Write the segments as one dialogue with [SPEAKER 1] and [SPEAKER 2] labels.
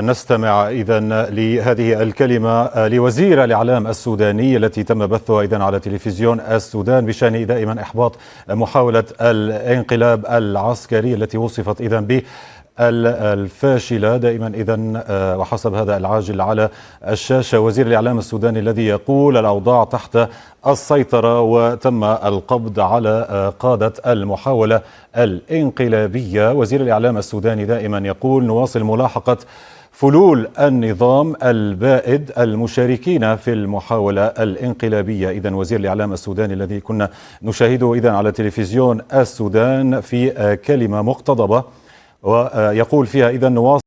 [SPEAKER 1] نستمع إذن لهذه الكلمة لوزير الإعلام السوداني التي تم بثها إذن على تلفزيون السودان بشأن دائما إحباط محاولة الانقلاب العسكري التي وصفت إذن الفاشلة دائما إذن. وحسب هذا العاجل على الشاشة وزير الإعلام السوداني الذي يقول الأوضاع تحت السيطرة وتم القبض على قادة المحاولة الانقلابية. وزير الإعلام السوداني دائما يقول نواصل ملاحقة فلول النظام البائد المشاركين في المحاولة الانقلابية. إذن وزير الإعلام السوداني الذي كنا نشاهده إذن على تلفزيون السودان في كلمة مقتضبة ويقول فيها إذن نواصل.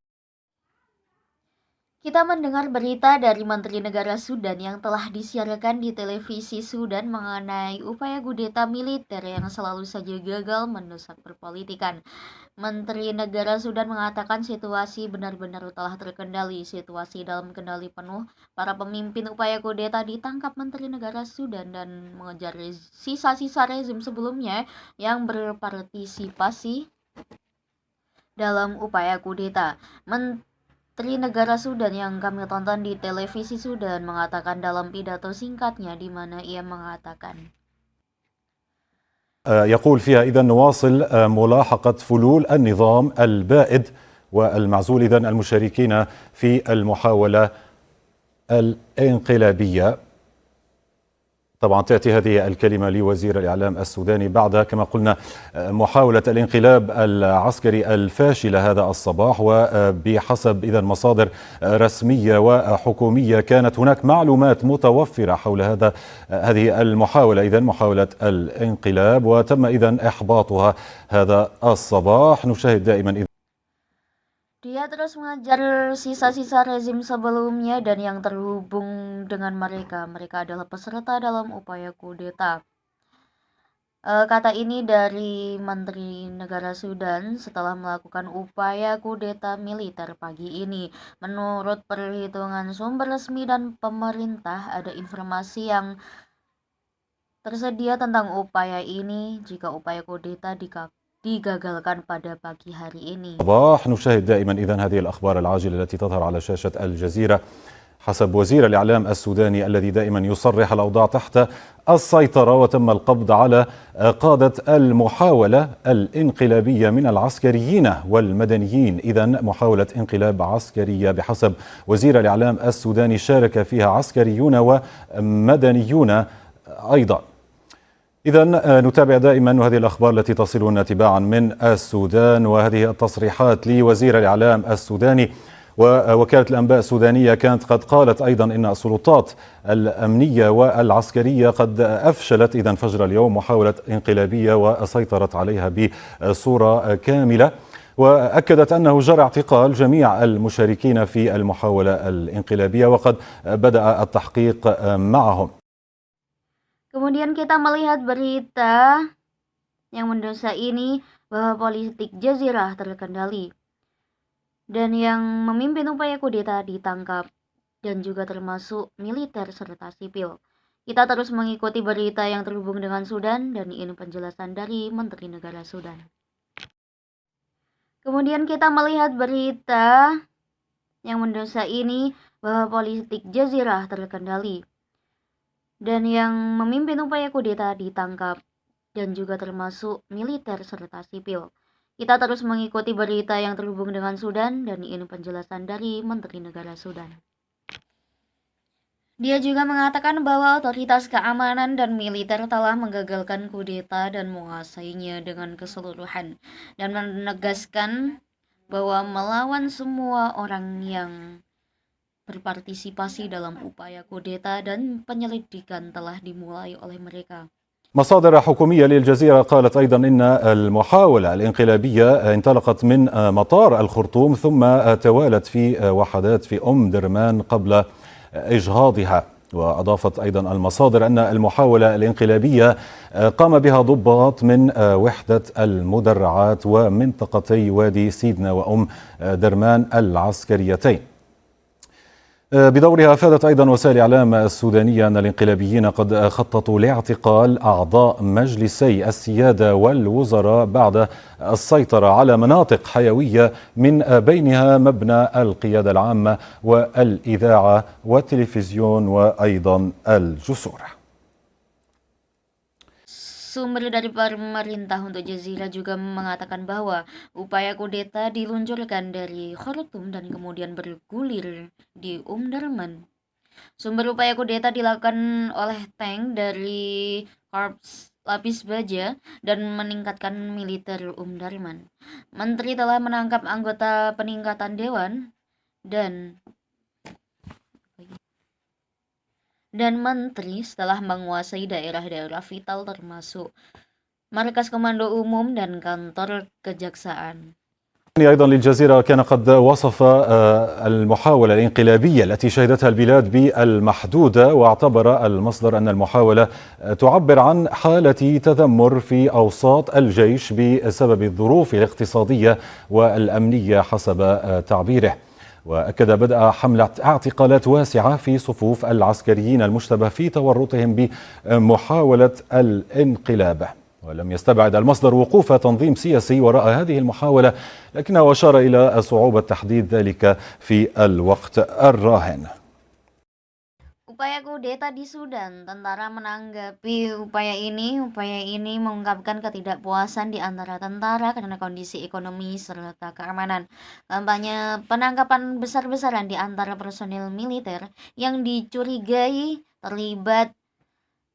[SPEAKER 2] Kita mendengar berita dari Menteri Negara Sudan yang telah disiarkan di televisi Sudan mengenai upaya kudeta militer yang selalu saja gagal mendesak perpolitikan. Menteri Negara Sudan mengatakan situasi benar-benar telah terkendali. Situasi dalam kendali penuh. Para pemimpin upaya kudeta ditangkap Menteri Negara Sudan dan mengejar sisa-sisa rezim sebelumnya yang berpartisipasi dalam upaya kudeta. Menteri Negara Sudan yang kami tonton di televisi Sudan mengatakan dalam pidato singkatnya di mana ia mengatakan
[SPEAKER 1] يقول فيها إذن نواصل ملاحقة فلول النظام البائد والمعزول إذن المشاركين في المحاولة الانقلابية. طبعا تأتي هذه الكلمة لوزير الإعلام السوداني بعد كما قلنا محاولة الانقلاب العسكري الفاشلة هذا الصباح. وبحسب إذن مصادر رسمية وحكومية كانت هناك معلومات متوفرة حول هذه المحاولة إذن محاولة الانقلاب وتم إذن إحباطها هذا الصباح. نشاهد دائما
[SPEAKER 2] dia terus mengejar sisa-sisa rezim sebelumnya dan yang terhubung dengan mereka. Mereka adalah peserta dalam upaya kudeta. Kata ini dari Menteri Negara Sudan setelah melakukan upaya kudeta militer pagi ini. Menurut perhitungan sumber resmi dan pemerintah, ada informasi yang tersedia tentang upaya ini jika upaya kudeta digagalkan pada pagi hari ini.
[SPEAKER 1] نشاهد دائما إذن هذه الأخبار العاجلة التي تظهر على شاشة الجزيرة حسب وزير الإعلام السوداني الذي دائما يصرح الأوضاع تحت السيطرة وتم القبض على قادة المحاولة الانقلابية من العسكريين والمدنيين. إذن محاولة انقلاب عسكرية بحسب وزير الإعلام السوداني شارك فيها عسكريون ومدنيون أيضا. إذن نتابع دائما وهذه الأخبار التي تصلنا تباعا من السودان وهذه التصريحات لوزير الإعلام السوداني. ووكالة الأنباء السودانية كانت قد قالت أيضا إن السلطات الأمنية والعسكرية قد أفشلت إذن فجر اليوم محاولة انقلابية وسيطرت عليها بصورة كاملة. وأكدت أنه جرى اعتقال جميع المشاركين في المحاولة الانقلابية وقد بدأ التحقيق معهم.
[SPEAKER 2] Kemudian kita melihat berita yang mendesak ini bahwa politik Jazirah terkendali dan yang memimpin upaya kudeta ditangkap dan juga termasuk militer serta sipil. Kita terus mengikuti berita yang terhubung dengan Sudan dan ini penjelasan dari Menteri Negara Sudan. Kemudian kita melihat berita yang mendesak ini bahwa politik Jazirah terkendali dan yang memimpin upaya kudeta ditangkap dan juga termasuk militer serta sipil. Kita terus mengikuti berita yang terhubung dengan Sudan dan ini penjelasan dari Menteri Negara Sudan. Dia juga mengatakan bahwa otoritas keamanan dan militer telah menggagalkan kudeta dan menguasainya dengan keseluruhan dan menegaskan bahwa melawan semua orang yang berpartisipasi dalam upaya kudeta dan penyelidikan telah dimulai oleh mereka.
[SPEAKER 1] مصادر حكومية للجزيرة قالت أيضا إن المحاولة الانقلابية انطلقت من مطار الخرطوم ثم توالت في وحدات في درمان قبل إجهاضها. وأضافت أيضا المصادر أن المحاولة الانقلابية قام بها ضباط من وحدة المدرعات ومنطقتي وادي سيدنا درمان العسكريتين. بدورها أفادت أيضا وسائل الإعلام السودانية أن الانقلابيين قد خططوا لاعتقال أعضاء مجلسي السيادة والوزراء بعد السيطرة على مناطق حيوية من بينها مبنى القيادة العامة والإذاعة والتلفزيون وأيضا الجسور.
[SPEAKER 2] Sumber dari pemerintah untuk Jazira juga mengatakan bahwa upaya kudeta diluncurkan dari Khartoum dan kemudian bergulir di Omdurman. Sumber upaya kudeta dilakukan oleh tank dari Korps Lapis Baja dan meningkatkan militer Omdurman. Menteri telah menangkap anggota peningkatan dewan dan menteri setelah menguasai daerah-daerah vital termasuk markas komando umum dan kantor kejaksaan.
[SPEAKER 1] أيضا للجزيرة كان قد وصف المحاولة الانقلابية التي شهدتها البلاد بالمحدودة، واعتبر المصدر أن المحاولة تعبر عن حالة تذمر في أوساط الجيش بسبب الظروف الاقتصادية والأمنية حسب تعبيره. وأكد بدء حملة اعتقالات واسعة في صفوف العسكريين المشتبه في تورطهم بمحاولة الانقلاب. ولم يستبعد المصدر وقوف تنظيم سياسي وراء هذه المحاولة، لكنه أشار إلى صعوبة تحديد ذلك في الوقت الراهن.
[SPEAKER 2] Upaya kudeta di Sudan, tentara menanggapi upaya ini mengungkapkan ketidakpuasan di antara tentara karena kondisi ekonomi serta keamanan. Kampanye penangkapan besar-besaran di antara personil militer yang dicurigai terlibat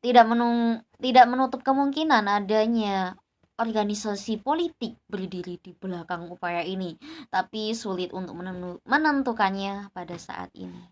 [SPEAKER 2] tidak menutup kemungkinan adanya organisasi politik berdiri di belakang upaya ini, tapi sulit untuk menentukannya pada saat ini.